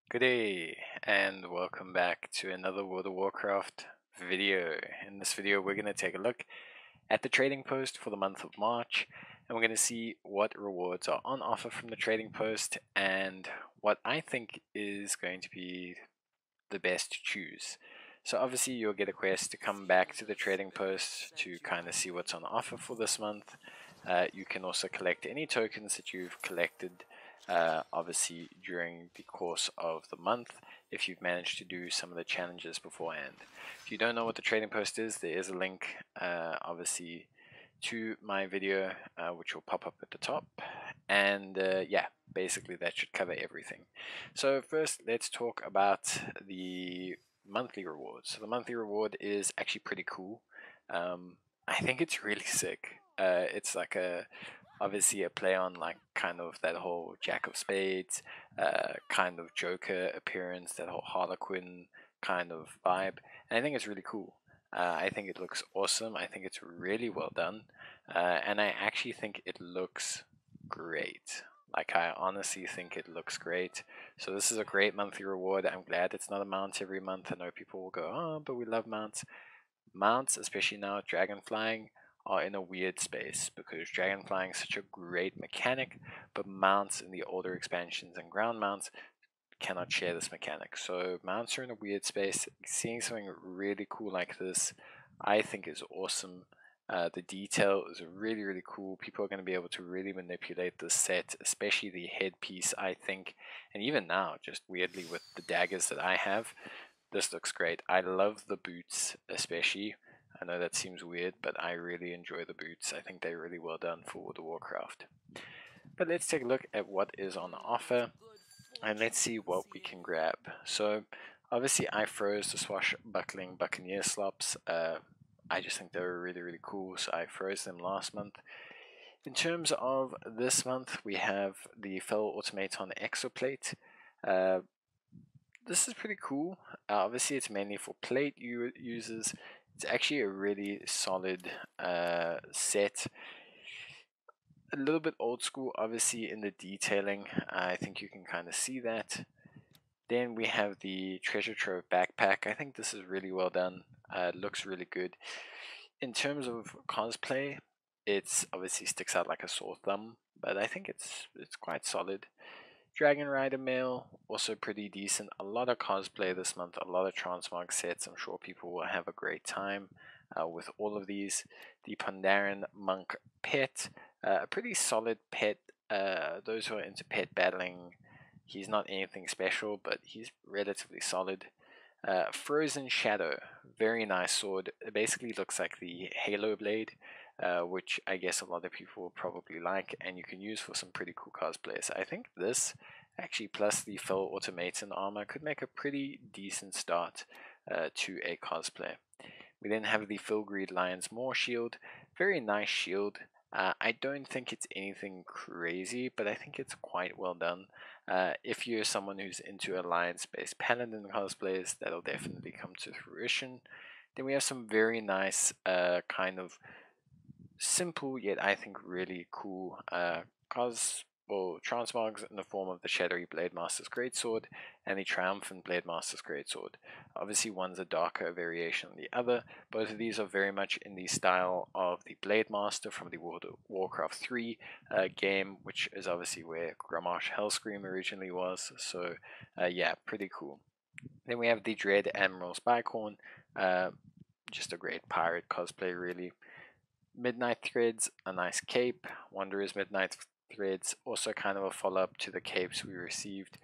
Good day, and welcome back to another World of Warcraft video. In this video, we're going to take a look at the trading post for the month of March, and we're going to see what rewards are on offer from the trading post and what I think is going to be the best to choose. So obviously you'll get a quest to come back to the trading post to kind of see what's on offer for this month. You can also collect any tokens that you've collected obviously during the course of the month if you've managed to do some of the challenges beforehand. If you don't know what the trading post is, there is a link obviously to my video which will pop up at the top, and yeah, basically that should cover everything. So first let's talk about the monthly reward. So the monthly reward is actually pretty cool. I think it's really sick. It's like obviously a play on like kind of that whole Jack of Spades, kind of Joker appearance, that whole Harlequin kind of vibe, and I think it's really cool. I think it looks awesome. I think it's really well done, and I actually think it looks great. Like, I honestly think it looks great. So this is a great monthly reward. I'm glad it's not a mount every month. I know people will go, oh, but we love mounts. Mounts, especially now dragon flying, are in a weird space because dragon flying is such a great mechanic, but mounts in the older expansions and ground mounts cannot share this mechanic. So mounts are in a weird space. Seeing something really cool like this, I think is awesome. The detail is really, really cool. People are going to be able to really manipulate this set, especially the headpiece, I think. And even now, just weirdly with the daggers that I have, this looks great. I love the boots, especially. I know that seems weird, but I really enjoy the boots. I think they're really well done for World of Warcraft. But let's take a look at what is on offer, and let's see what we can grab. So, obviously, I froze the swashbuckling Buccaneer slops. I just think they were really, really cool, so I froze them last month. In terms of this month, we have the Fell Automaton Exoplate. Uh, this is pretty cool. Obviously, it's mainly for plate users. It's actually a really solid set. A little bit old school, obviously, in the detailing. I think you can kind of see that. Then we have the Treasure Trove Backpack. I think this is really well done. It looks really good. In terms of cosplay, it's obviously sticks out like a sore thumb, but I think it's quite solid. Dragon Rider Mail, also pretty decent. A lot of cosplay this month, a lot of transmog sets. I'm sure people will have a great time with all of these. The Pandaren Monk Pet, a pretty solid pet. Those who are into pet battling, he's not anything special, but he's relatively solid. Frozen Shadow, very nice sword. It basically looks like the Halo Blade, which I guess a lot of people will probably like, and you can use for some pretty cool cosplays. I think this, actually, plus the Fell Automaton armor, could make a pretty decent start to a cosplay. We then have the Filgreed Lion's Maw shield, very nice shield. I don't think it's anything crazy, but I think it's quite well done. If you're someone who's into alliance-based paladin cosplays, that'll definitely come to fruition. Then we have some very nice kind of simple yet I think really cool transmogs in the form of the Shadowy Blade Master's Greatsword and the Triumphant Blade Master's Greatsword. Obviously one's a darker variation than the other. Both of these are very much in the style of the Blade Master from the World of Warcraft 3 game, which is obviously where Grommash Hellscream originally was. So yeah, pretty cool. Then we have the Dread Admiral's Bicorn, just a great pirate cosplay really. Midnight Threads, a nice cape. Wanderer's Midnight Threads, also kind of a follow-up to the capes we received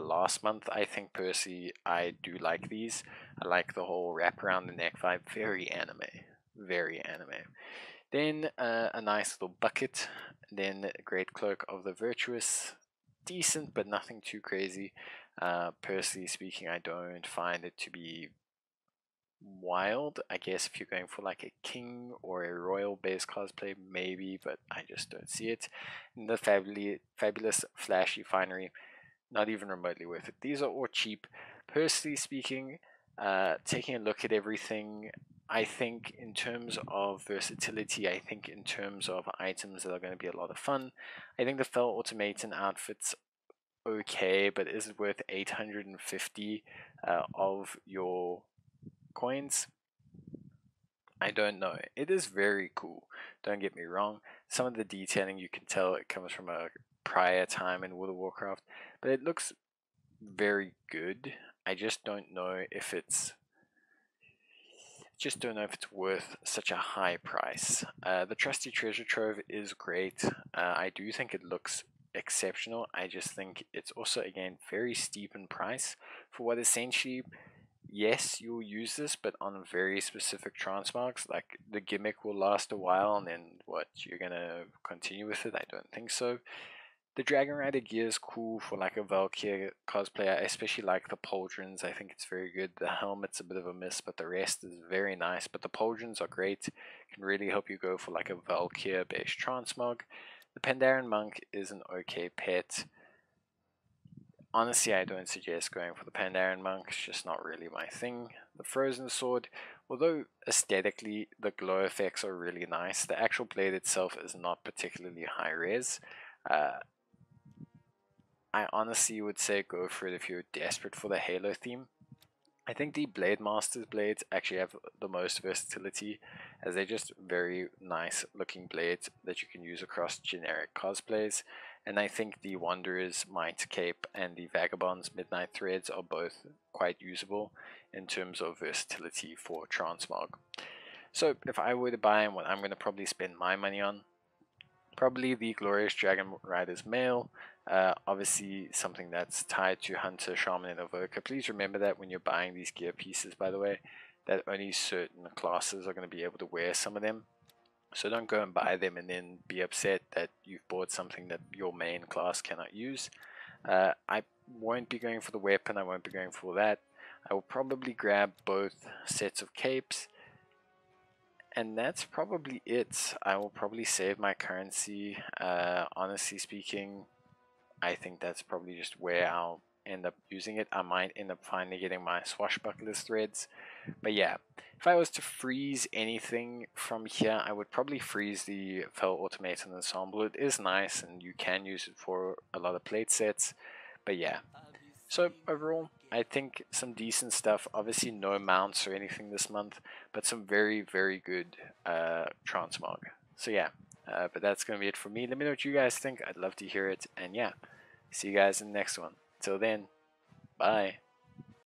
last month. I think personally I do like these. I like the whole wrap around the neck vibe. Very anime. Very anime. Then a nice little bucket. Then Great Cloak of the Virtuous. Decent, but nothing too crazy. Personally speaking, I don't find it to be wild. I guess if you're going for like a king or a royal base cosplay, maybe, but I just don't see it. And the fabulous flashy finery, not even remotely worth it. These are all cheap. Personally speaking, taking a look at everything, I think in terms of versatility, I think in terms of items that are going to be a lot of fun, I think the Fell Automaton outfits okay, but is it worth 850 of your coins? I don't know. It is very cool. Don't get me wrong. Some of the detailing, you can tell it comes from a prior time in World of Warcraft, but it looks very good. I just don't know if it's worth such a high price. The Trusty Treasure Trove is great. I do think it looks exceptional. I just think it's also, again, very steep in price for what essentially, yes, you'll use this, but on very specific transmogs. Like, the gimmick will last a while, and then what, you're gonna continue with it? I don't think so. The Dragon Rider gear is cool for like a Valkyrie cosplayer. I especially like the pauldrons. I think it's very good. The helmet's a bit of a miss, but the rest is very nice. But the pauldrons are great. Can really help you go for like a Valkyrie based transmog. The Pandaren Monk is an okay pet. Honestly, I don't suggest going for the Pandaren Monk. It's just not really my thing. The Frozen Sword, although aesthetically the glow effects are really nice, the actual blade itself is not particularly high res. I honestly would say go for it if you're desperate for the Halo theme. I think the Blade Master's blades actually have the most versatility, as they're just very nice looking blades that you can use across generic cosplays. And I think the Wanderer's Might Cape and the Vagabond's Midnight Threads are both quite usable in terms of versatility for transmog. So if I were to buy and what I'm going to probably spend my money on, probably the Glorious Dragon Rider's Mail. Obviously, something that's tied to Hunter, Shaman, and Evoker. Please remember that when you're buying these gear pieces, by the way, that only certain classes are going to be able to wear some of them. So don't go and buy them and then be upset that you've bought something that your main class cannot use. I won't be going for the weapon, I won't be going for that. I will probably grab both sets of capes. And that's probably it. I will probably save my currency. Honestly speaking, I think that's probably just where I'll end up using it. I might end up finally getting my swashbuckler's threads. But yeah, if I was to freeze anything from here, I would probably freeze the Fell Automaton Ensemble. It is nice and you can use it for a lot of plate sets. But yeah, so overall, I think some decent stuff. Obviously, no mounts or anything this month, but some very, very good transmog. So yeah, but that's going to be it for me. Let me know what you guys think. I'd love to hear it. And yeah, see you guys in the next one. Till then, bye.